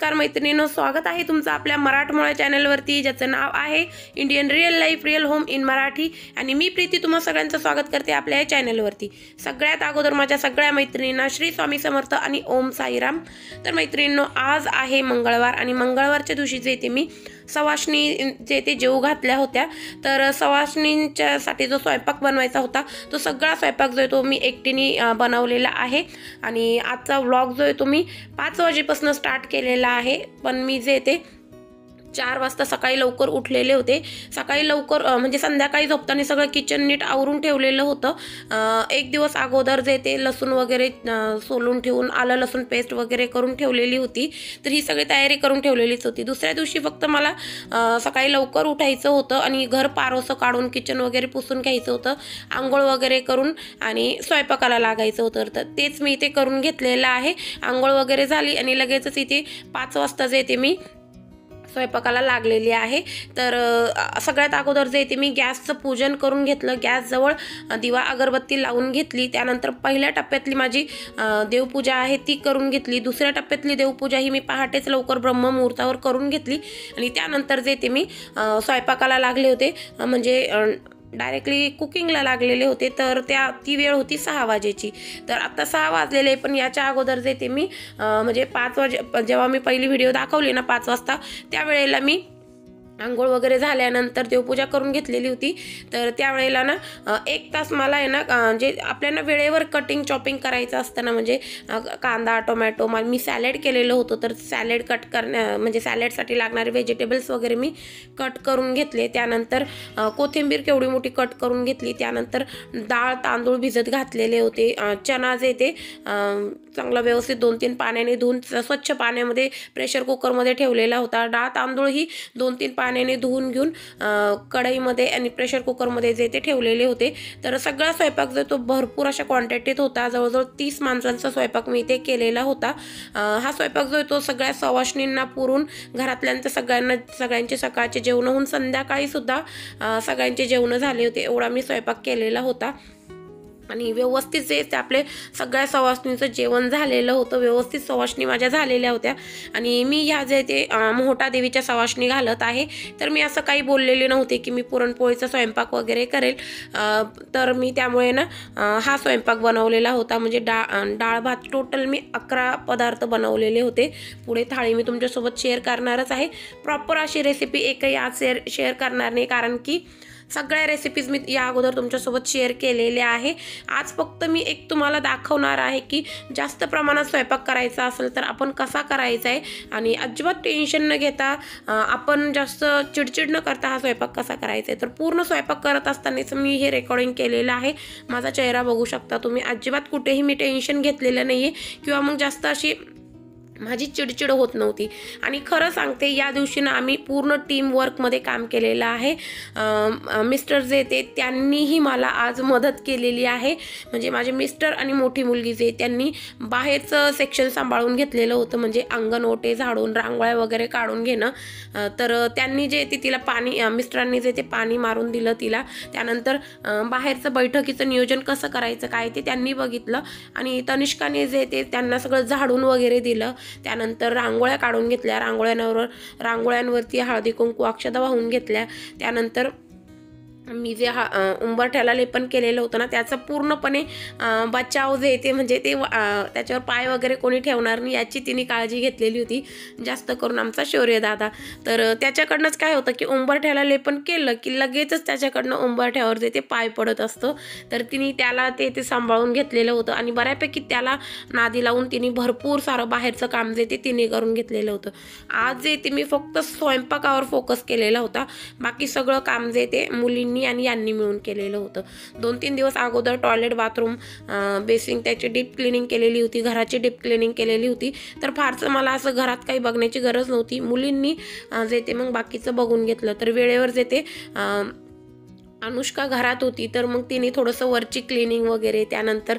नमस्कार मैत्रिणींनो, स्वागत आहे तुमचं आपल्या मराठमोळ्या चॅनलवरती, ज्याचं नाव आहे Indian real life real home in Marathi. आणि मी प्रीती तुम्हा सगळ्यांचं स्वागत करते आपल्या या चॅनलवरती। सगळ्यात अगोदर माझ्या सगळ्या मैत्रिणींना श्री स्वामी समर्थ आणि ओम साईराम। तर मैत्रिणींनो, आज आहे मंगळवार आणि मंगळवारच्या दिवशी जे ते मी सवाष्णी जे ते जेवू घातल्या होत्या। तर सवाष्णींच्यासाठी जो स्वयंपाक बनवायचा होता तो सगळा स्वयंपाक जो आहे तो मी एकटीने बनवलेला आहे। आणि आजचा व्लॉग जो आहे तो मी 5 वाजेपासून स्टार्ट केलेला आहे। पण मी जे ते 4 वाजता सकाळी लवकर उठलेले होते। सकाळी लवकर म्हणजे संध्याकाळी झोपताना सगळं किचन नीट आवरून ठेवलेलं होतं। एक दिवस अगोदर जे ते लसूण वगैरे सोलून ठेवून आलं लसूण पेस्ट वगैरे करून ठेवलेली होती। तर ही सगळी तयारी करून ठेवलेलीच होती। दुसऱ्या दिवशी फक्त मला सकाळी लवकर उठायचं होतं आणि घर पारोसं काढून किचन वगैरे पुसून घ्यायचं होतं, आंघोळ वगैरे करून आणि स्वयंपाकाला लागायचं होतं। तर तेच मी इथे करून घेतलेलं आहे। आंघोळ वगैरे झाली आणि लगेचच इथे 5 वाजता जे ते मी स्वयंपाकाला लागलेली आहे। तर सगळ्यात अगोदर जे ते मी गॅसचं पूजन करून घेतलं, गॅसजवळ दिवा अगरबत्ती लावून घेतली। त्यानंतर पहिल्या टप्प्यातली माझी देवपूजा आहे ती करून घेतली। दुसऱ्या टप्प्यातली देवपूजा ही मी पहाटेच लवकर ब्रह्ममुहूर्तावर करून घेतली आणि त्यानंतर जे ते मी स्वयंपाकाला लागले होते, म्हणजे डायरेक्टली कुकिंगला लागलेले होते। तर ती वेळ होती 6 वाजेची। तर आता 6 वाजलेले, पण याच्या अगोदर जे ते मी म्हणजे 5 वाजे जेव्हा मी पहिली व्हिडिओ दाखवली ना 5 वाजता, त्यावेळेला मी आंघोळ वगैरे झाल्यानंतर देवपूजा करून घेतलेली होती। तर त्यावेळेला ना 1 तास मला आहे ना जे आपल्याला वेळेवर कटिंग चॉपिंग करायचं असतं ना, म्हणजे कांदा टोमॅटो मी सॅलेड केलेलं होतं। तर सॅलेड कट म्हणजे सॅलेडसाठी लागणारे व्हेजिटेबल्स वगैरे मी कट करून घेतले। त्यानंतर कोथिंबीर केवढी मोठी कट करून घेतली। त्यानंतर डाळ तांदूळ भिजत घातलेले होते। चना जे ते चांगला व्यवस्थित 2-3 पाण्याने धुवून स्वच्छ पाण्यामध्ये प्रेशर कुकरमध्ये ठेवलेला होता। डाळ तांदूळ ही 2-3 पाण्याने धुवून घेऊन कढईमध्ये आणि प्रेशर कुकरमध्ये जे ते ठेवलेले होते। तर सगळा स्वयंपाक जो तो भरपूर अशा क्वांटिटीत होता। जवळजवळ 30 माणसांचा स्वयंपाक मी इथे केलेला होता। हा स्वयंपाक जो आहे तो सगळ्या सवाष्णींना पुरून घरातल्यांचं सगळ्यांचे सकाळचे जेवण होऊन संध्याकाळी सुद्धा सगळ्यांचे जेवण झाले होते, एवढा मी स्वयंपाक केलेला होता। आणि व्यवस्थित जे आपले सगळ्या सवाष्णींचं जेवण झालेलं होतं, व्यवस्थित सवाष्णी माझ्या झालेल्या होत्या। आणि मी ह्या जे ते मोहटा देवीच्या सवाष्णी घालत आहे, तर मी असं काही बोललेले नव्हते की मी पुरणपोळीचा स्वयंपाक वगैरे करेल। तर मी त्यामुळे ना हा स्वयंपाक बनवलेला होता। म्हणजे डाळ भात टोटल मी 11 पदार्थ बनवलेले होते। पुढे थाळी मी तुमच्यासोबत शेअर करणारच आहे। प्रॉपर अशी रेसिपी एकही आज शेअर करणार नाही, कारण की सगळ्या रेसिपीज मी या अगोदर तुमच्यासोबत शेअर केलेल्या आहे। आज फक्त मी एक तुम्हाला दाखवणार आहे की जास्त प्रमाणात स्वयंपाक करायचा असेल तर आपण कसा करायचा आहे आणि अजिबात टेन्शन न घेता आपण जास्त चिडचिड न करता हा स्वयंपाक कसा करायचा आहे। तर पूर्ण स्वयंपाक करत असतानाच मी हे रेकॉर्डिंग केलेलं आहे। माझा चेहरा बघू शकता तुम्ही, अजिबात कुठेही मी टेन्शन घेतलेलं नाही आहे किंवा मग जास्त अशी माझी चिडचिड होत नव्हती। आणि खरं सांगते, या दिवशी ना आम्ही पूर्ण टीम वर्कमध्ये काम केलेलं आहे। मिस्टर जे ते त्यांनीही मला आज मदत केलेली आहे। म्हणजे माझे मिस्टर आणि मोठी मुलगी जे त्यांनी बाहेरचं सेक्शन सांभाळून घेतलेलं होतं, म्हणजे अंगण ओटे झाडून रांगोळ्या वगैरे काढून घेणं। तर त्यांनी जे ते तिला पाणी मिस्टरांनी जे ते पाणी मारून दिलं तिला। त्यानंतर बाहेरचं बैठकीचं नियोजन कसं करायचं काय ते त्यांनी बघितलं आणि तनिष्काने जे ते त्यांना सगळं झाडून वगैरे दिलं। त्यानंतर रांगोळ्या काढून घेतल्या, रांगोळ्यांवरती हळदी कुंकू अक्षता वाहून घेतल्या। त्यानंतर मी जे उंबरठ्याला लेपन केलेलं होतं ना त्याचं पूर्णपणे बचाव जे ते म्हणजे ते त्याच्यावर पाय वगैरे कोणी ठेवणार नाही याची तिने काळजी घेतलेली होती, जास्त करून आमचा शौर्य दादा। तर त्याच्याकडनंच काय होतं की उंबरठ्याला लेपन केलं की लगेचच त्याच्याकडनं उंबरठ्यावर जे ते पाय पडत असतं। तर तिने त्याला ते सांभाळून घेतलेलं होतं आणि बऱ्यापैकी त्याला नादी लावून तिने भरपूर सारं बाहेरचं काम जे ते तिने करून घेतलेलं होतं। आज जे ते मी फक्त स्वयंपाकावर फोकस केलेला होता, बाकी सगळं काम जे ते मुलींनी आणि यांनी मिळून केलेलं होतं। 2-3 दिवस अगोदर टॉयलेट बाथरूम बेसिंग त्याची डीप क्लिनिंग केलेली होती, घराची डीप क्लिनिंग केलेली होती। तर फारसं मला असं घरात काही बघण्याची गरज नव्हती, मुलींनी जे ते मग बाकीचं बघून घेतलं। तर वेळेवर जे ते अनुष्का घरात होती तर मग तिने थोडंसं वरची क्लिनिंग वगैरे, त्यानंतर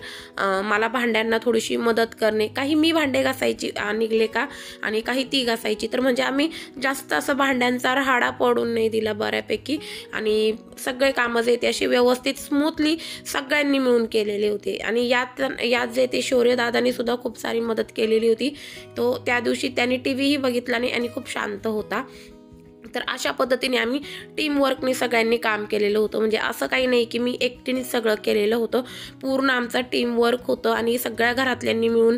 मला भांड्यांना थोडीशी मदत करणे, काही मी भांडे घासायची निघले का आणि काही ती घासायची, तर म्हणजे आम्ही जास्त असं भांड्यांचा राहाडा पडून नाही दिला बऱ्यापैकी, आणि सगळे कामं जे ते अशी व्यवस्थित स्मूथली सगळ्यांनी मिळून केलेले होते. आणि यात जे ते शौर्यदादांनी सुद्धा खूप सारी मदत केलेली होती. तो त्या दिवशी त्यांनी टीव्हीही बघितला नाही आणि खूप शांत होता. तर अशा पद्धतीने आम्ही टीमवर्कने सगळ्यांनी काम केलेलं होतं. म्हणजे असं काही नाही की मी एकटीनेच सगळं केलेलं होतं, पूर्ण आमचा टीमवर्क होतं आणि सगळ्या घरातल्यांनी मिळून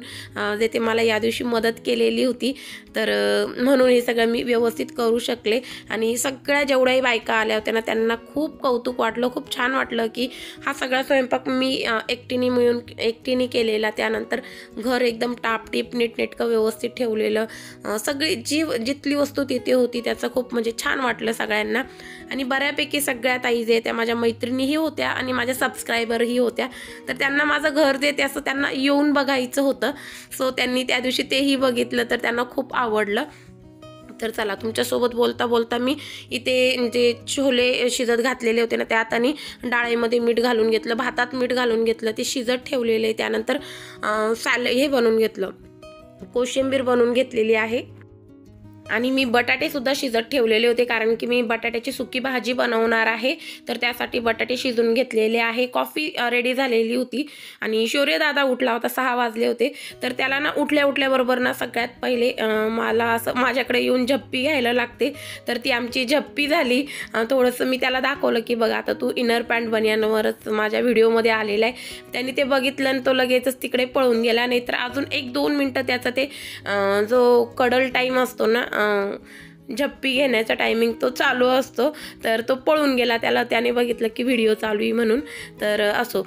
जे ते मला या दिवशी मदत केलेली होती. तर म्हणून हे सगळं मी व्यवस्थित करू शकले. आणि सगळ्या जेवढ्याही बायका आल्या होत्या ना त्यांना खूप कौतुक वाटलं, खूप छान वाटलं की हा सगळा स्वयंपाक मी एकटीने केलेला. त्यानंतर घर एकदम टापटीप नीटनेटकं व्यवस्थित ठेवलेलं, सगळी जिथली वस्तू तिथे होती, त्याचं खूप म्हणजे छान वाटलं सगळ्यांना. आणि बऱ्यापैकी सगळ्या ताई जे त्या माझ्या मैत्रिणीही होत्या आणि माझ्या सबस्क्रायबरही होत्या, तर त्यांना माझं घर जे ते असं त्यांना येऊन बघायचं होतं. सो त्यांनी त्या दिवशी तेही बघितलं, तर त्यांना खूप आवडलं. तर चला, तुमच्यासोबत बोलता बोलता मी इथे जे छोले शिजत घातलेले होते ना त्यात आणि डाळीमध्ये मीठ घालून घेतलं, भातात मीठ घालून घेतलं, ते शिजत ठेवलेले. त्यानंतर हे बनवून घेतलं, कोशिंबीर बनवून घेतलेली आहे. आणि मी बटाटेसुद्धा शिजत ठेवलेले होते, कारण की मी बटाट्याची सुकी भाजी बनवणार आहे, तर त्यासाठी बटाटे शिजून घेतलेले आहे. कॉफी रेडी झालेली होती आणि शौर्यदादा उठला होता, 6 वाजले होते. तर त्याला ना उठल्याबरोबर ना सगळ्यात पहिले मला असं माझ्याकडे येऊन झप्पी घ्यायला लागते. तर ती आमची झप्पी झाली. थोडंसं मी त्याला दाखवलं की बघा आता तू इनर पॅन्ट बनियानवरच माझ्या व्हिडिओमध्ये आलेला आहे. त्यांनी ते बघितलं आणि तो लगेचच तिकडे पळून गेला. नाहीतर अजून 1-2 मिनटं त्याचा ते जो कडल टाईम असतो ना झप्पी घेण्याचा टायमिंग तो चालू असतो, तर तो पळून गेला. त्याने बघितलं की व्हिडिओ चालू आहे म्हणून. तर असो,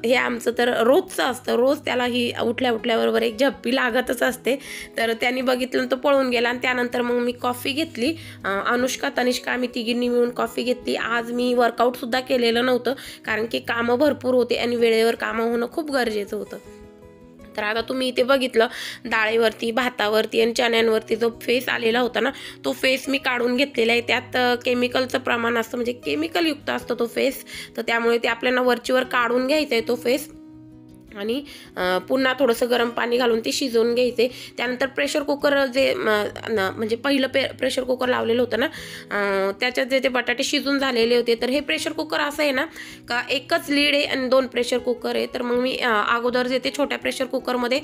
हे आमचं तर रोजचं असतं, रोज त्याला ही उठल्याबरोबर एक झप्पी लागतच असते. तर त्याने बघितलं तो पळून गेला. आणि त्यानंतर मग मी कॉफी घेतली. अनुष्का तनिष्का आम्ही तिघींनी मिळून कॉफी घेतली. आज मी वर्कआउटसुद्धा केलेलं नव्हतं, कारण की कामं भरपूर होते आणि वेळेवर कामं होणं खूप गरजेचं होतं. तर आता तुम्ही इथे बघितलं डाळीवरती, भातावरती आणि चण्यांवरती जो फेस आलेला होता ना, तो फेस मी काढून घेतलेला आहे. त्यात केमिकलचं प्रमाण असतं, म्हणजे केमिकलयुक्त असतो तो फेस, तर त्यामुळे ते आपल्याला वरचीवर काढून घ्यायचं आहे तो फेस. आणि पुन्हा थोडंसं गरम पाणी घालून ते शिजवून घ्यायचे. त्यानंतर प्रेशर कुकर जे म्हणजे पहिलं प्रेशर कुकर लावलेलं होतं ना, त्याच्यात जे ते बटाटे शिजून झालेले होते. तर हे प्रेशर कुकर असं आहे ना का एकच लीड आहे आणि 2 प्रेशर कुकर आहे. तर मग मी अगोदर जे ते छोट्या प्रेशर कुकरमध्ये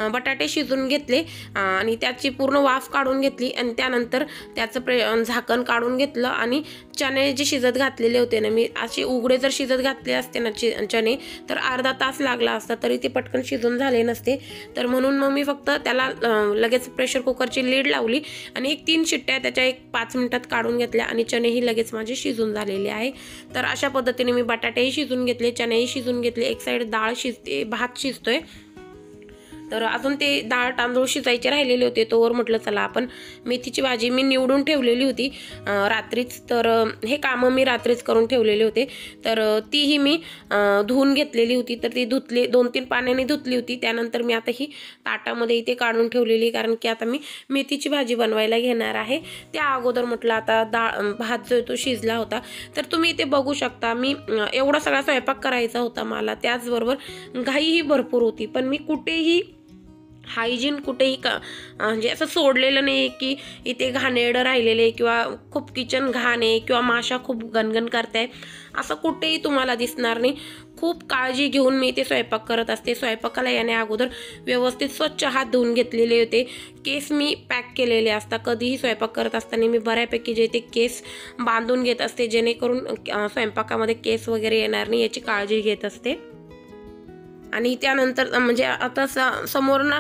बटाटे शिजून घेतले आणि त्याची पूर्ण वाफ काढून घेतली. आणि त्यानंतर त्याचं झाकण काढून घेतलं. आणि चणे जे शिजत घातलेले होते ना, मी असे उघडे जर शिजत घातले असते ना चणे, तर अर्धा तास लागला असता, तरी ते पटकन शिजून झाले नसते. तर म्हणून मग मी फक्त त्याला लगेच प्रेशर कुकरची लीड लावली आणि 3 शिट्ट्या त्याच्या 5 मिनिटात काढून घेतल्या आणि चणेही लगेच माझे शिजून झालेले आहे. तर अशा पद्धतीने मी बटाटेही शिजून घेतले, चणेही शिजून घेतले. एक साईड डाळ शिजते, भात शिजतोय. तर अजून ते डाळ तांदूळ शिजायचे राहिलेले होते. तोवर म्हटलं चला आपण मेथीची भाजी मी निवडून ठेवलेली होती रात्रीच. तर हे कामं मी रात्रीच करून ठेवलेले होते. तर तीही मी धुवून घेतलेली होती. तर ती 2-3 पाण्याने धुतली होती. त्यानंतर मी आता ही ताटामध्ये इथे काढून ठेवलेली, कारण की आता मी मेथीची भाजी बनवायला घेणार आहे. त्या अगोदर म्हटलं आता भात जो तो शिजला होता. तर तुम्ही इथे बघू शकता, मी एवढा सगळा स्वयंपाक करायचा होता मला. त्याचबरोबर घाईही भरपूर होती, पण मी कुठेही हायजीन कुठेही म्हणजे असं सोडलेलं नाही की इथे घाणेरडं राहिलेले किंवा खूप किचन घाण आहे किंवा माशा खूप गणगण करताय, असं कुठेही तुम्हाला दिसणार नाही. खूप काळजी घेऊन मी इथे स्वयंपाक करत असते. स्वयंपाकाला येण्या अगोदर व्यवस्थित स्वच्छ हात धुवून घेतलेले होते. केस मी पॅक केलेले असतात. कधीही स्वयंपाक करत असताना मी बऱ्यापैकी जे ते केस बांधून घेत असते, जेणेकरून स्वयंपाकामध्ये केस वगैरे येणार नाही याची काळजी घेत असते. आणि त्यानंतर म्हणजे आता समोर ना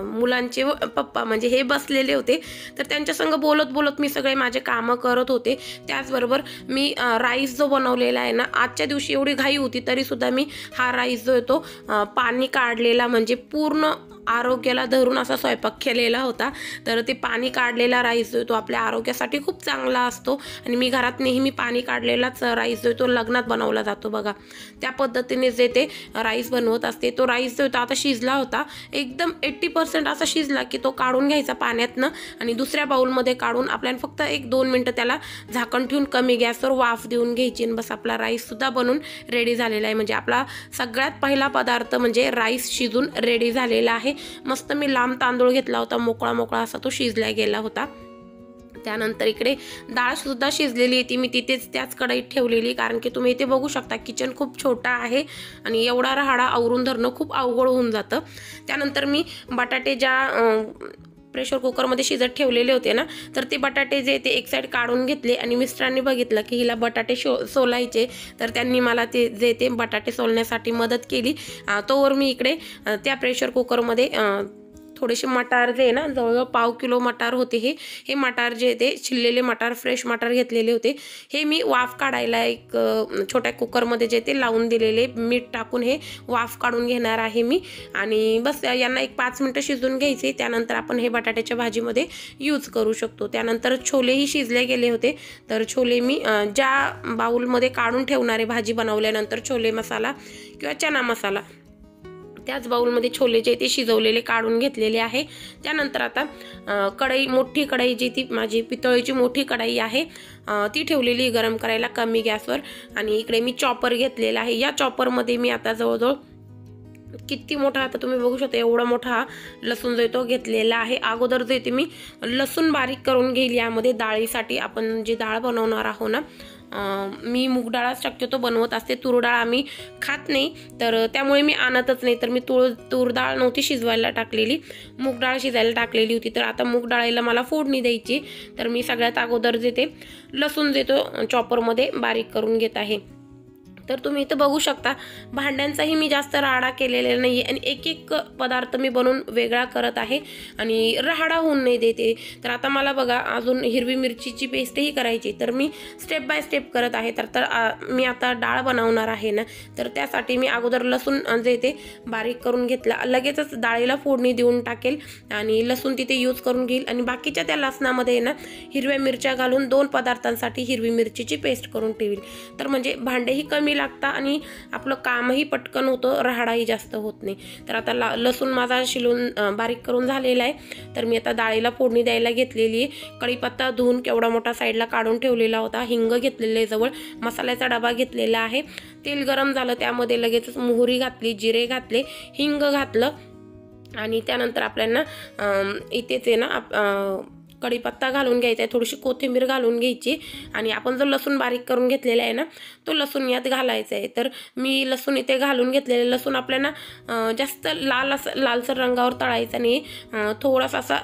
मुलांचे पप्पा म्हणजे हे बसलेले होते. तर त्यांच्यासंग बोलत मी सगळे माझे कामं करत होते. त्याचबरोबर मी राईस जो बनवलेला आहे ना, आजच्या दिवशी एवढी घाई होती तरीसुद्धा मी हा राईस जो आहे तो पाणी काढलेला, म्हणजे पूर्ण आरोग्याला धरून असा स्वयंपाक केलेला होता. तर ते पाणी काढलेला राईस जो तो आपल्या आरोग्यासाठी खूप चांगला असतो. आणि मी घरात नेहमी पाणी काढलेलाच राईस जो तो लग्नात बनवला जातो बघा, त्या पद्धतीने जे ते राईस बनवत असते. तो राईस जो होता आता शिजला होता, एकदम 80% असा शिजला की तो काढून घ्यायचा पाण्यातनं आणि दुसऱ्या बाउलमध्ये काढून आपल्याला फक्त 1-2 मिनटं त्याला झाकण ठेवून कमी गॅसवर वाफ देऊन घ्यायची आणि बस आपला राईससुद्धा बनून रेडी झालेला आहे. म्हणजे आपला सगळ्यात पहिला पदार्थ म्हणजे राईस शिजून रेडी झालेला आहे. मस्त मी लांब तांदूळ घेतला होता, मोकळा मोकळा असा तो शिजला गेला होता. त्यानंतर इकडे डाळसुद्धा शिजलेली आहे, ती मी तिथेच त्याच कढईत ठेवलेली, कारण की तुम्ही इथे बघू शकता किचन खूप छोटा आहे आणि एवढा राहाडा आवरून धरणं खूप अवघड होऊन जातं. त्यानंतर मी बटाटे ज्या प्रेशर कुकरमध्ये शिजत ठेवलेले होते ना, तर ते बटाटे जे ते एक साईड काढून घेतले आणि मिस्टरांनी बघितलं की हिला बटाटे सोलायचे, तर त्यांनी मला ते बटाटे सोलण्यासाठी मदत केली. तोवर मी इकडे त्या प्रेशर कुकरमध्ये थोडेसे मटार जे आहे ना, जवळजवळ 1/2 किलो मटार होते. हे मटार जे ते छिललेले मटार, फ्रेश मटार घेतलेले होते. हे मी वाफ काढायला एक छोट्या कुकरमध्ये जे ते लावून दिलेले, मीठ टाकून हे वाफ काढून घेणार आहे मी. आणि बस यांना एक 5 मिनटं शिजून घ्यायचे. त्यानंतर आपण हे बटाट्याच्या भाजीमध्ये यूज करू शकतो. त्यानंतर छोलेही शिजले गेले होते, तर छोले मी ज्या बाउलमध्ये काढून ठेवणारे भाजी बनवल्यानंतर छोले मसाला किंवा चना मसाला, त्याच बाउलमध्ये छोले जे ते शिजवलेले काढून घेतलेले आहे. त्यानंतर आता मोठी कढई जी ती माझी पितळेची मोठी कढई आहे ती ठेवलेली गरम करायला कमी गॅसवर. आणि इकडे मी चॉपर घेतलेला आहे. या चॉपरमध्ये मी आता जवळजवळ किती मोठा, आता तुम्ही बघू शकता एवढा मोठा लसूण जो तो घेतलेला आहे. अगोदर जे ते मी लसूण बारीक करून घेईल. यामध्ये डाळीसाठी आपण जी डाळ बनवणार आहोत ना, मी मूग डाळच शक्यतो बनवत असते, तूर डाळ आम्ही खात नाही, तर त्यामुळे मी आणतच नाही. तर मी तूर डाळ नव्हती शिजवायला टाकलेली, मूग डाळ शिजायला टाकलेली होती. तर आता मूग डाळीला मला फोडणी द्यायची, तर मी सगळ्यात अगोदर जे ते लसूण जे तो चॉपरमध्ये बारीक करून घेत आहे. तर तुम्ही इथं बघू शकता भांड्यांचाही मी जास्त राहाडा केलेला नाही आहे आणि एक एक पदार्थ मी बनवून वेगळा करत आहे आणि राहाडा होऊन नाही देते. तर आता मला बघा अजून हिरवी मिरचीची पेस्टही करायची, तर मी स्टेप बाय स्टेप करत आहे. तर मी आता डाळ बनवणार आहे ना, तर त्यासाठी मी अगोदर लसूण जे ते बारीक करून घेतला, लगेचच डाळीला फोडणी देऊन टाकेल आणि लसूण तिथे यूज करून घेईल. आणि बाकीच्या त्या लसणामध्ये ना हिरव्या मिरच्या घालून 2 पदार्थांसाठी हिरवी मिरचीची पेस्ट करून ठेवील. तर म्हणजे भांडेही कमी लागतं आणि आपलं कामही पटकन होतं, राहाडाही जास्त होत नाही. तर आता लसूण माझा शिलून बारीक करून झालेला आहे. तर मी आता डाळीला फोडणी द्यायला घेतलेली आहे. कढीपत्ता धुवून केवढा मोठा साईडला काढून ठेवलेला होता. हिंग घेतलेले आहे, जवळ मसाल्याचा डबा घेतलेला आहे. तेल गरम झालं, त्यामध्ये लगेचच मोहरी घातली, जिरे घातले, हिंग घातलं आणि त्यानंतर आपल्याला इथेच आहे ना कढीपत्ता घालून घ्यायचा आहे, थोडीशी कोथिंबीर घालून घ्यायची आणि आपण जो लसूण बारीक करून घेतलेला आहे ना, तो लसूण यात घालायचा आहे. तर मी लसूण इथे घालून घेतलेले. लसूण आपल्याला जास्त लालसर रंगावर तळायचा नाही, थोडासा असा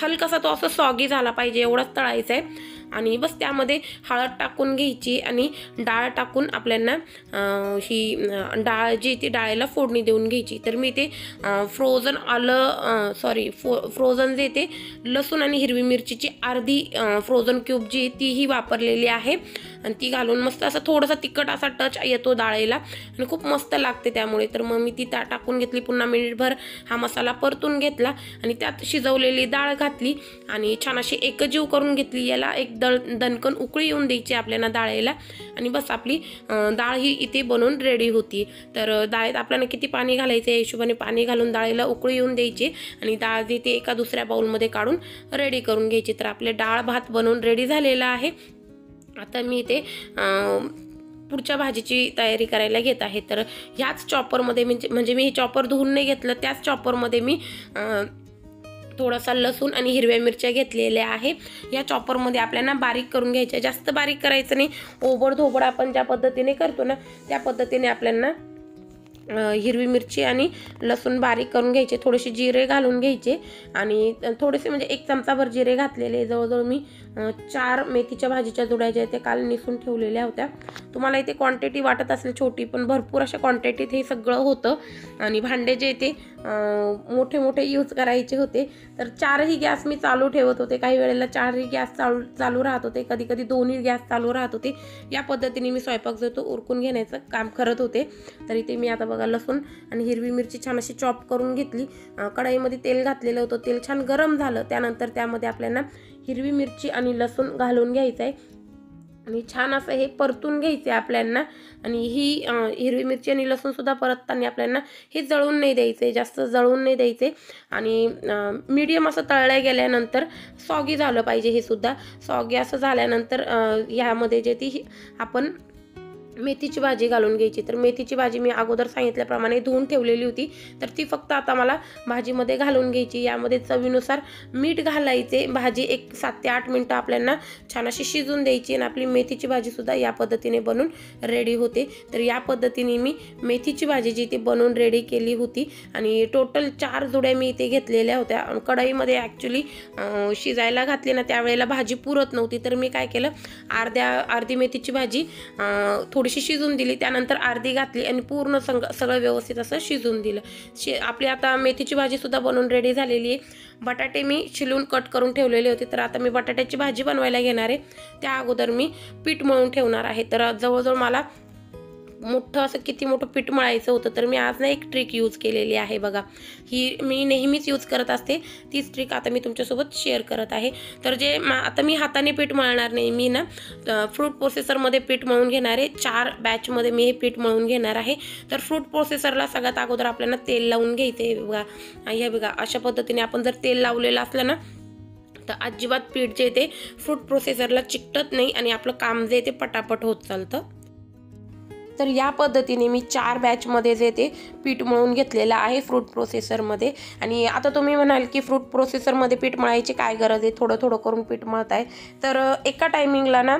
हलकासा तो असा सॉगी झाला पाहिजे एवढाच तळायचा आहे. आणि बस त्यामध्ये हळद टाकून घ्यायची आणि डाळ टाकून आपल्याला ही डाळ जी ती डाळीला फोडणी देऊन घ्यायची. तर मी ते फ्रोझन जे ते लसूण आणि हिरवी मिरचीची अर्धी फ्रोझन क्यूब जी तीही वापरलेली आहे आणि ती घालून मस्त असा थोडासा तिखट असा टच येतो डाळीला आणि खूप मस्त लागते त्यामुळे. तर मग मी ती टाकून घेतली, पुन्हा मिनिटभर हा मसाला परतून घेतला आणि त्यात शिजवलेली डाळ घातली आणि छान अशी एकजीव करून घेतली. याला एक दणकन उकळी येऊन द्यायची आपल्याला डाळीला आणि बस आपली डाळ ही इथे बनवून रेडी होती. तर डाळीत आपल्याला किती पाणी घालायचं या हिशोबाने पाणी घालून डाळीला उकळी येऊन द्यायची आणि डाळ जी ती एका दुसऱ्या बाउलमध्ये काढून रेडी करून घ्यायची. तर आपले डाळ भात बनवून रेडी झालेला आहे. आता मी इथे पुढच्या भाजीची तयारी करायला घेत आहे. तर ह्याच चॉपरमध्ये म्हणजे मी हे चॉपर धुवून नाही घेतलं, त्याच चॉपरमध्ये मी थोडासा लसूण आणि हिरव्या मिरच्या घेतलेल्या आहे. या चॉपरमध्ये आपल्याला बारीक करून घ्यायच्या, जास्त बारीक करायचं नाही, ओबड आपण ज्या पद्धतीने करतो ना त्या पद्धतीने आपल्याला हिरवी मिरची आणि लसूण बारीक करून घ्यायचे. थोडेसे जिरे घालून घ्यायचे आणि थोडेसे म्हणजे 1 चमचाभर जिरे घातलेले. जवळजवळ मी 4 मेथीच्या भाजीच्या जुड्या ज्या त्या काल निसून ठेवलेल्या होत्या. तुम्हाला इथे क्वांटिटी वाटत असेल छोटी, पण भरपूर अशा क्वांटिटीत हे सगळं होतं. आणि भांडे जे ते मोठे मोठे यूज करायचे होते, तर 4ही गॅस मी चालू ठेवत होते. काही वेळेला 4ही गॅस चालू राहत होते, कधी कधी 2ही गॅस चालू राहत होते. या पद्धतीने मी स्वयंपाक जो तो उरकून घेण्याचं काम करत होते. तर इथे मी आता बघा लसूण आणि हिरवी मिरची छान अशी चॉप करून घेतली. कढईमध्ये तेल घातलेलं होतं, तेल छान गरम झालं. त्यानंतर त्यामध्ये आपल्याला हिरवी मिरची आणि लसूण घालून घ्यायचं आहे आणि छान असं हे परतून घ्यायचे आपल्याला. आणि ही हिरवी मिरची आणि लसूण सुद्धा परतताना आपल्याला हे जळून नाही द्यायचे, जास्त जळून नाही द्यायचे. आणि मीडियम असं तळल्या गेल्यानंतर सॉगी झालं पाहिजे. हे सुद्धा सॉगी असं झाल्यानंतर ह्यामध्ये जे ती आपण मेथीची भाजी घालून घ्यायची. तर मेथीची भाजी मी अगोदर सांगितल्याप्रमाणे धुवून ठेवलेली होती, तर ती फक्त आता मला भाजीमध्ये घालून घ्यायची. यामध्ये चवीनुसार मीठ घालायचे. भाजी एक 7 ते 8 मिनटं आपल्याला छान अशी शिजून द्यायची आणि आपली मेथीची भाजीसुद्धा या पद्धतीने बनून रेडी होते. तर या पद्धतीने मी मेथीची भाजी जी ती बनवून रेडी केली होती. आणि टोटल 4 जुड्या मी इथे घेतलेल्या होत्या. कढईमध्ये ॲक्च्युली शिजायला घातली ना, त्यावेळेला भाजी पुरत नव्हती, तर मी काय केलं, अर्धी मेथीची भाजी थोडीशी शिजून दिली, त्यानंतर अर्धी घातली आणि पूर्ण सगळं व्यवस्थित असं शिजून दिलं. आपली आता मेथीची भाजीसुद्धा बनवून रेडी झालेली आहे. बटाटे मी शिलून कट करून ठेवलेले होते, तर आता मी बटाट्याची भाजी बनवायला घेणार आहे. त्या अगोदर मी पीठ मळून ठेवणार आहे. तर जवळजवळ मला मोठं असं किती मोठं पीठ मळायचं होतं, तर मी आज ना एक ट्रिक यूज केलेली आहे बघा. ही मी नेहमीच यूज करत असते, तीच ट्रिक आता मी तुमच्यासोबत शेअर करत आहे. तर जे आता मी हाताने पीठ मळणार नाही, मी ना फ्रूट प्रोसेसरमध्ये पीठ मळून घेणार आहे. 4 बॅचमध्ये मी हे पीठ मळून घेणार आहे. तर फ्रूट प्रोसेसरला सगळ्यात अगोदर आपल्याला तेल लावून घ्यायचं आहे बघा. हे बघा, अशा पद्धतीने आपण जर तेल लावलेलं असलं ना, तर अजिबात पीठ जे ते फ्रूट प्रोसेसरला चिकटत नाही आणि आपलं काम जे ते पटापट होत चालतं. तर या पद्धतीने मी 4 बॅचमध्ये जे ते पीठ मळून घेतलेलं आहे फ्रूट प्रोसेसरमध्ये. आणि आता तुम्ही म्हणाल की फ्रूट प्रोसेसरमध्ये पीठ मळायची काय गरज आहे, थोडं थोडं करून पीठ मळत आहे. तर एका टायमिंगला ना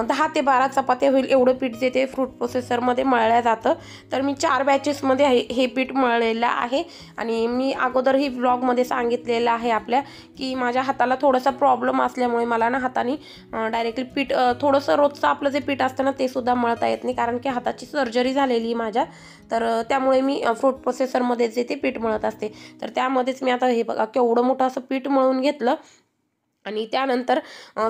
10 ते 12 चपात्या होईल एवढं पीठ जे ते फ्रूट प्रोसेसरमध्ये मळलं जातं. तर मी 4 बॅचेसमध्ये हे पीठ मळलेलं आहे. आणि मी अगोदरही व्लॉगमध्ये सांगितलेलं आहे आपल्या की माझ्या हाताला थोडासा प्रॉब्लेम असल्यामुळे मला ना हाताने डायरेक्टली पीठ थोडंसं रोजचं आपलं जे पीठ असतं ना ते सुद्धा मळता येत नाही, कारण की हाताची सर्जरी झालेली माझ्या. तर त्यामुळे मी फ्रूट प्रोसेसरमध्ये जे ते पीठ मळत असते. तर त्यामध्येच मी आता हे बघा केवढं मोठं असं पीठ मळून घेतलं. आणि त्यानंतर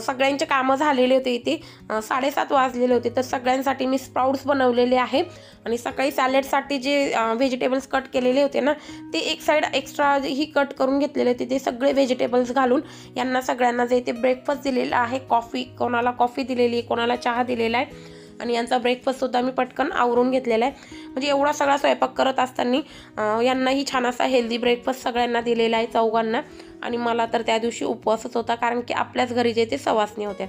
सगळ्यांचे कामं झालेले होते. इथे 7:30 वाजलेले होते. तर सगळ्यांसाठी मी स्प्राउट्स बनवलेले आहे. आणि सकाळी सॅलेडसाठी जे व्हेजिटेबल्स कट केलेले होते ना, ते एक साईड एक्स्ट्रा ही कट करून घेतलेले होते. ते सगळे व्हेजिटेबल्स घालून यांना सगळ्यांना जे ते ब्रेकफास्ट दिलेला आहे. कोणाला कॉफी दिलेली आहे, कोणाला चहा दिलेला आहे. आणि यांचा ब्रेकफास्टसुद्धा मी पटकन आवरून घेतलेला आहे. म्हणजे एवढा सगळा स्वयंपाक करत असताना यांनाही छान असा हेल्दी ब्रेकफास्ट सगळ्यांना दिलेला आहे, चौघांना. आणि मला तर त्या दिवशी उपवासच होता, कारण की आपल्याच घरी जे ते सवासणी होत्या.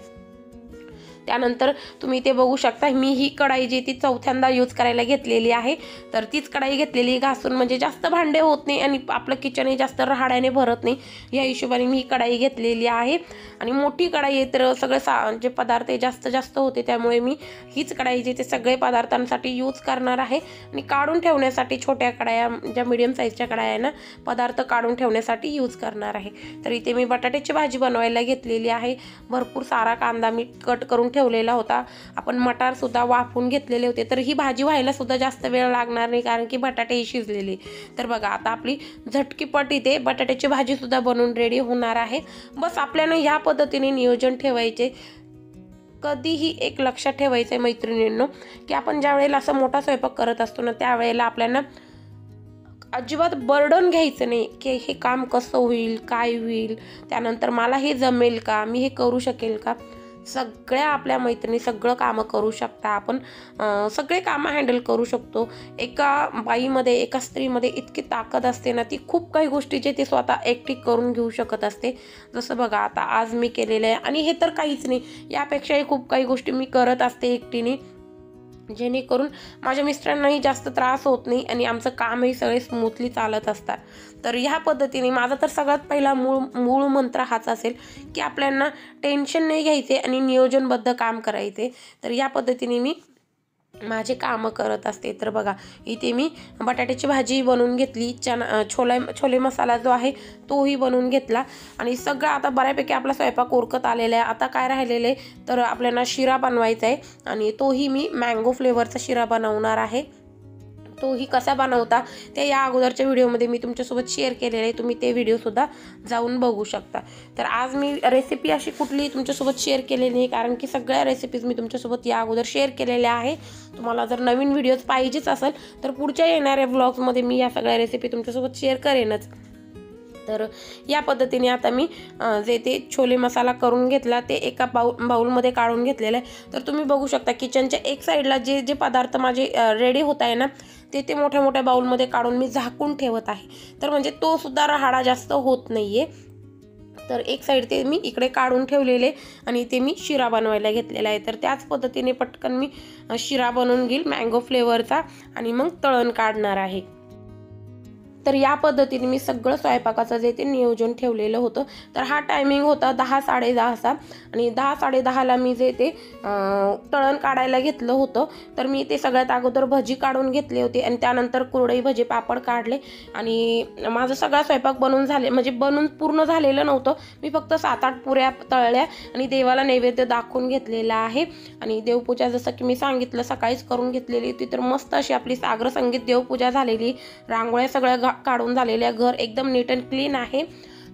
त्यानंतर तुम्ही ते बघू शकता, मी ही कढाई जी ती 4थ्यांदा यूज करायला घेतलेली आहे. तर तीच कढाई घेतलेली घासून, म्हणजे जास्त भांडे होत नाही आणि आपलं किचनही जास्त राहाड्याने भरत नाही, या हिशोबाने मी ही कढाई घेतलेली आहे. आणि मोठी कढाई आहे, तर सगळे जे पदार्थ जास्त होते, त्यामुळे मी हीच कढाई जी ते सगळे पदार्थांसाठी यूज करणार आहे. आणि काढून ठेवण्यासाठी छोट्या कढाया, ज्या मीडियम साईजच्या कढाया ना, पदार्थ काढून ठेवण्यासाठी यूज करणार आहे. तर इथे मी बटाट्याची भाजी बनवायला घेतलेली आहे. भरपूर सारा कांदा मी कट करून ठेवलेला होता. आपण मटारसुद्धा वाफवून घेतलेले होते. तर ही भाजी व्हायला सुद्धा जास्त वेळ लागणार नाही, कारण की बटाटेही शिजलेले. तर बघा, आता आपली झटकीपट इथे बटाट्याची भाजीसुद्धा बनवून रेडी होणार आहे. बस आपल्याला ह्या पद्धतीने नियोजन ठेवायचे. कधीही एक लक्षात ठेवायचं आहे मैत्रिणींनो, की आपण ज्या वेळेला असं मोठा स्वयंपाक करत असतो ना, त्यावेळेला आपल्याला अजिबात बर्डन घ्यायचं नाही की हे काम कसं होईल, काय होईल, त्यानंतर मला हे जमेल का, मी हे करू शकेल का. सगळ्या आपल्या मैत्रिणी सगळं कामं करू शकता. आपण सगळे कामं हँडल करू शकतो. एका बाईमध्ये, एका स्त्रीमध्ये इतकी ताकद असते ना, ती खूप काही गोष्टीचे ती स्वतः एकटी करून घेऊ शकत असते. जसं बघा, आता आज मी केलेलं आहे. आणि हे तर काहीच नाही, यापेक्षाही खूप काही गोष्टी मी करत असते एकटीने, जेणेकरून माझ्या मिस्टरांनाही जास्त त्रास होत नाही आणि आमचं कामही सगळे स्मूथली चालत असतात. तर ह्या पद्धतीने माझा तर सगळ्यात पहिला मूळ मंत्र हाच असेल की आपल्याला टेन्शन नाही घ्यायचे आणि नियोजनबद्ध काम करायचे. तर या पद्धतीने मी माझे कामं करत असते. तर बघा, इथे मी बटाट्याची भाजी बनवून घेतली. छोले मसाला जो आहे तोही बनवून घेतला. आणि सगळं आता बऱ्यापैकी आपला स्वयंपाक उरकत आलेला आहे. आता काय राहिलेलं आहे, तर आपल्याला शिरा बनवायचा आहे. आणि तोही मी मँगो फ्लेवरचा शिरा बनवणार आहे. तोही कसा बनवता ते या अगोदरच्या व्हिडिओमध्ये मी तुमच्यासोबत शेअर केलेलं आहे. तुम्ही ते व्हिडिओसुद्धा जाऊन बघू शकता. तर आज मी रेसिपी अशी कुठली तुमच्यासोबत शेअर केलेली नाही, कारण की सगळ्या रेसिपीज मी तुमच्यासोबत या अगोदर शेअर केलेल्या आहे. तुम्हाला जर नवीन व्हिडिओज पाहिजेच असेल तर पुढच्या येणाऱ्या व्लॉग्समध्ये मी या सगळ्या रेसिपी तुमच्यासोबत शेअर करेनच. तर या पद्धतीने आता मी जे ते छोले मसाला करून घेतला ते एका बाउलमध्ये काढून घेतलेला आहे। तर तुम्ही बघू शकता किचनच्या एक साईडला जे जे पदार्थ माझे रेडी होत आहे ना ते मोठ्या मोठ्या बाउलमध्ये काढून मी झाकून ठेवत आहे, तर म्हणजे तो सुद्धा राहाडा जास्त होत नाहीये। तर एक साईड ते मी इकडे काढून ठेवलेले आणि ते मी शिरा बनवायला घेतलेला आहे। तर त्याच पद्धतीने पटकन मी शिरा बनवून घेईल मँगो फ्लेवरचा आणि मग तळण काढणार आहे। तर या पद्धतीने मी सगळं स्वयंपाकाचं जे ते नियोजन ठेवलेलं होतं। तर हा टायमिंग होता 10 10:30चा आणि 10 10:30ला मी जे ते तळण काढायला घेतलं होतं। तर मी ते सगळ्यात अगोदर भजी काढून घेतले होते आणि त्यानंतर कुरडई भजी पापड काढले आणि माझा सगळा स्वयंपाक बनून पूर्ण झालेलं नव्हतं। मी फक्त 7-8 पुऱ्या तळल्या आणि देवाला नैवेद्य दाखवून घेतलेला आहे आणि देवपूजा जसं की मी सांगितलं सकाळीच करून घेतलेली होती। तर मस्त अशी आपली सागर संगीत देवपूजा झालेली, रांगोळ्या सगळ्या काढून झालेल्या, घर एकदम नीट अँड क्लीन आहे।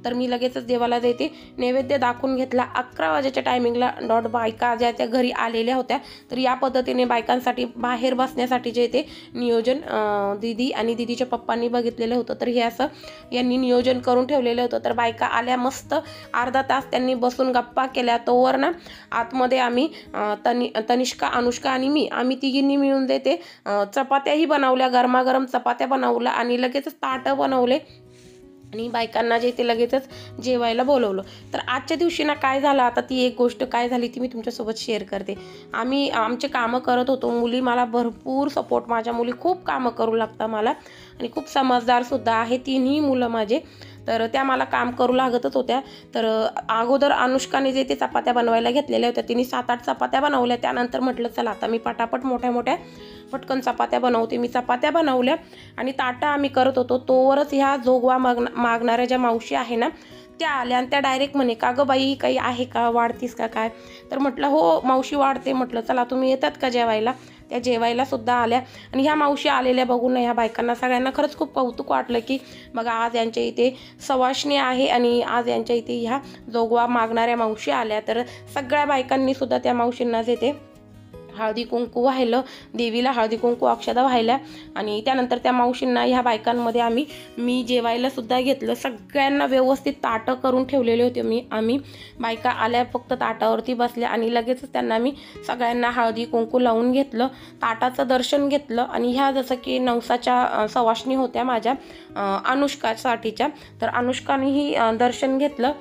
तर मी लगेचच देवाला देते नैवेद्य दाखवून घेतला। 11 वाजेच्या टायमिंगला डॉट बायका ज्या त्या घरी आलेल्या होत्या। तर या पद्धतीने बायकांसाठी बाहेर बसण्यासाठी जे ते नियोजन दीदी आणि दीदीच्या पप्पांनी बघितलेलं होतं। तर हे असं यांनी नियोजन करून ठेवलेलं होतं। तर बायका आल्या, मस्त अर्धा तास त्यांनी बसून गप्पा केल्या। तोवर ना आतमध्ये आम्ही तनिष्का, अनुष्का आणि आम्ही तिघींनी मिळून देते चपात्याही बनवल्या, गरमागरम चपात्या बनवल्या आणि लगेचच ताटं बनवले आणि बायकांना जे ते लगेचच जेवायला बोलवलं। तर आजच्या दिवशी ना काय झालं, आता ती एक गोष्ट काय झाली ती मी तुमच्यासोबत शेअर करते। आम्ही आमचे कामं करत होतो, मुली मला भरपूर सपोर्ट, माझ्या मुली खूप कामं करू लागतात मला आणि खूप समजदार सुद्धा आहे, तिन्ही मुलं माझे। तर त्या मला काम करू लागतच होत्या। तर अगोदर अनुष्काने जे ते चपात्या बनवायला घेतलेल्या होत्या, तिने 7-8 चपात्या बनवल्या। त्यानंतर म्हटलं चला आता मी पटापट मोठ्या पटकन चपात्या बनवते। मी चपात्या बनवल्या आणि ताटा आम्ही करत होतो, तोवरच ह्या जोगवा मागणाऱ्या ज्या मावशी आहे ना त्या आल्या आणि त्या डायरेक्ट म्हणे का गं बाई काही आहे का, वाढतीस का काय? तर म्हटलं हो मावशी वाढते। म्हटलं चला तुम्ही येतात का जेवायला? त्या जेवायला सुद्धा आल्या आणि ह्या मावशी आलेल्या बघून ह्या बायकांना सगळ्यांना खरंच खूप कौतुक वाटलं की बघा आज यांच्या इथे सवाष्णी आहे आणि आज यांच्या इथे ह्या जोगवा मागणाऱ्या मावशी आल्या। तर सगळ्या बायकांनी सुद्धा त्या मावशींना जे ते हळदी कुंकू वाहिलं, देवीला हळदी कुंकू अक्षदा वाहिल्या आणि त्यानंतर त्या मावशींना ह्या बायकांमध्ये मी जेवायला सुद्धा घेतलं। सगळ्यांना व्यवस्थित ताटं करून ठेवलेले होते आम्ही बायका आल्या फक्त ताटावरती बसल्या आणि लगेचच त्यांना मी सगळ्यांना हळदी कुंकू लावून घेतलं, ताटाचं दर्शन घेतलं आणि ह्या जसं की नवसाच्या सवाष्णी होत्या माझ्या अनुष्कासाठीच्या, तर अनुष्कानेही दर्शन घेतलं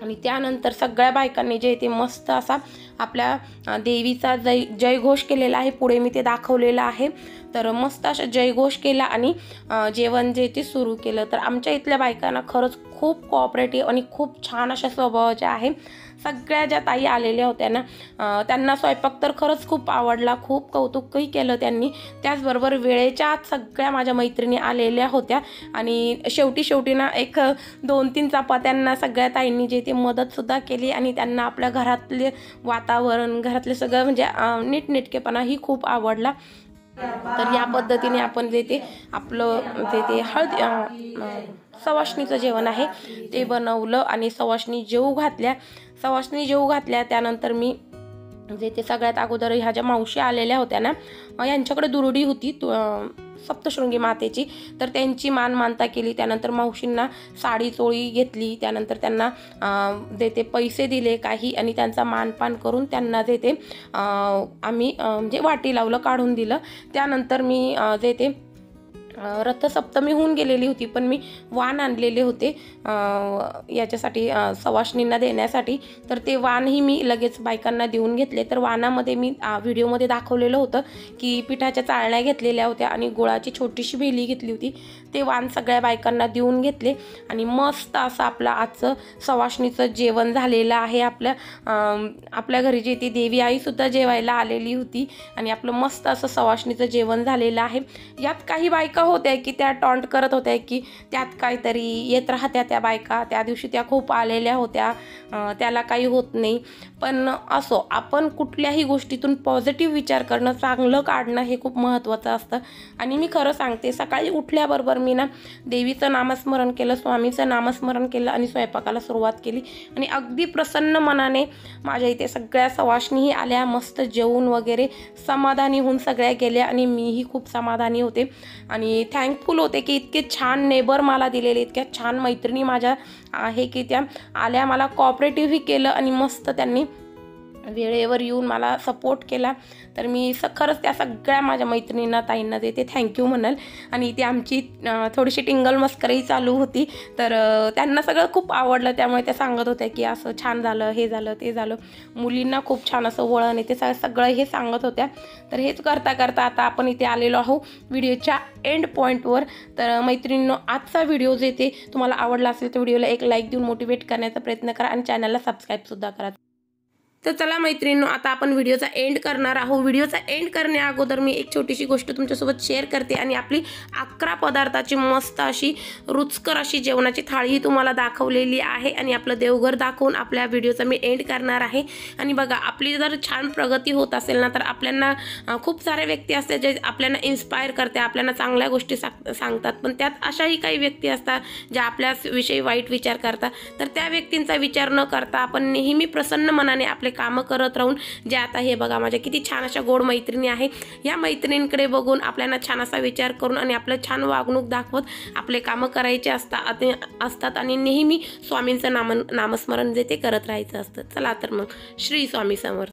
आणि त्यानंतर सगळ्या बायकांनी जे ते मस्त असा आपल्या देवीचा जयघोष केलेला आहे, पुढे मी ते दाखवलेलं आहे। तर मस्त असा जयघोष केला आणि जेवण जे ते सुरू केलं। तर आमच्या इथल्या बायकांना खरंच खूप कोऑपरेटिव्ह आणि खूप छान अशा स्वभावाच्या आहे। सगळ्या ज्या ताई आलेल्या होत्या ना त्यांना स्वयंपाक तर खरंच खूप आवडला, खूप कौतुकही केलं त्यांनी। त्याचबरोबर वेळेच्या आत सगळ्या माझ्या मैत्रिणी आलेल्या होत्या आणि शेवटी ना एक 2-3 चपात्यांना सगळ्या ताईंनी जे ते मदतसुद्धा केली आणि त्यांना आपल्या घरातले वातावरण, घरातले सगळं म्हणजे नीटनेटकेपणाही खूप आवडला। तर या पद्धतीने आपण जे ते आपलं जे ते सवाष्णीचं जेवण आहे ते बनवलं आणि सवाष्णी जेवू घातल्या। त्यानंतर मी जे ते सगळ्यात अगोदर ह्या ज्या मावशी आलेल्या होत्या ना यांच्याकडे दुरुडी होती सप्तशृंगी मातेची, तर त्यांची मानता केली। त्यानंतर मावशींना साडी चोळी घेतली, त्यानंतर त्यांना जे ते पैसे दिले काही आणि त्यांचा मानपान करून त्यांना जे ते आम्ही म्हणजे वाटी लावलं, काढून दिलं। त्यानंतर मी जे ते रथसप्तमी होऊन गेलेली होती पण मी वाण आणलेले होते याच्यासाठी सवाष्णींना देण्यासाठी। तर ते वाणही मी लगेच बायकांना देऊन घेतले। तर वाणामध्ये मी व्हिडिओमध्ये दाखवलेलं होतं की पिठाच्या चाळण्या घेतलेल्या होत्या आणि गुळाची छोटीशी भेली घेतली होती, ते वाण सगळ्या बायकांना देऊन घेतले आणि मस्त असं आपलं आजचं सवाष्णीचं जेवण झालेलं आहे। आपल्या घरी जे ती देवी आईसुद्धा जेवायला आलेली होती आणि आपलं मस्त असं सवाष्णीचं जेवण झालेलं आहे। यात काही बायका होत्या की त्या टॉन्ट करत होत्या की त्यात काहीतरी येत राहत्या त्या बायका, त्या दिवशी त्या खूप आलेल्या होत्या, त्याला काही होत नाही। पण असो, आपण कुठल्याही गोष्टीतून पॉझिटिव्ह विचार करणं, चांगलं काढणं हे खूप महत्त्वाचं असतं। आणि मी खरं सांगते सकाळी उठल्याबरोबर मी ना देवीचं नामस्मरण केलं, स्वामीचं नामस्मरण केलं आणि स्वयंपाकाला सुरुवात केली आणि अगदी प्रसन्न मनाने माझ्या इथे सगळ्या सवाष्णीही आल्या, मस्त जेवून वगैरे समाधानी होऊन सगळ्या गेल्या आणि मीही खूप समाधानी होते। आणि आणि थँकफुल होते की इतके छान नेबर मला दिलेले, इतक्या छान मैत्रिणी माझ्या आहे की त्या आल्या, मला कॉपरेटिव्हही केलं आणि मस्त त्यांनी वेळेवर येऊन मला सपोर्ट केला. तर मी खरंच त्या सगळ्या माझ्या मैत्रिणींना, ताईंना देते थँक्यू म्हणाल. आणि ती आमची थोडीशी टिंगल मस्करही चालू होती, तर त्यांना सगळं खूप आवडलं. त्यामुळे त्या सांगत होत्या की असं छान झालं, हे झालं, ते झालं, मुलींना खूप छान असं वळण येते, सगळं हे सांगत होत्या. तर हेच करता करता आता आपण इथे आलेलो आहोत व्हिडिओच्या एंड पॉईंटवर. तर मैत्रिणींनो, आजचा व्हिडिओ जे ते तुम्हाला आवडला असेल तर व्हिडिओला एक लाईक देऊन मोटिवेट करण्याचा प्रयत्न करा आणि चॅनलला सबस्क्राईबसुद्धा करा. तर चला मैत्रिणींनो, आता आपण व्हिडिओचा एंड करणार आहोत. व्हिडिओचा एंड करण्या अगोदर मी एक छोटीशी गोष्ट तुमच्यासोबत शेअर करते आणि आपली 11 पदार्थाची मस्त अशी रुचकर अशी जेवणाची थाळी तुम्हाला दाखवलेली आहे आणि आपलं देवघर दाखवून आपल्या व्हिडिओचा मी एंड करणार आहे. आणि बघा, आपली जर छान प्रगती होत असेल ना, तर आपल्याला खूप सारे व्यक्ती असतात जे आपल्याला इन्स्पायर करते, आपल्याला चांगल्या गोष्टी सांगतात. पण त्यात अशाही काही व्यक्ती असतात ज्या आपल्याविषयी वाईट विचार करतात. तर त्या व्यक्तींचा विचार न करता आपण नेहमी प्रसन्न मनाने आपले कामं करत राहून, जे आता हे बघा माझ्या किती छान अशा गोड मैत्रिणी आहे, या मैत्रिणींकडे बघून आपल्याला छान असा विचार करून आणि आपलं छान वागणूक दाखवत आपले कामं करायचे असतात आणि नेहमी स्वामींचं नामस्मरण जे ते करत राहायचं असतं. चला तर मग, श्री स्वामी समर्थ.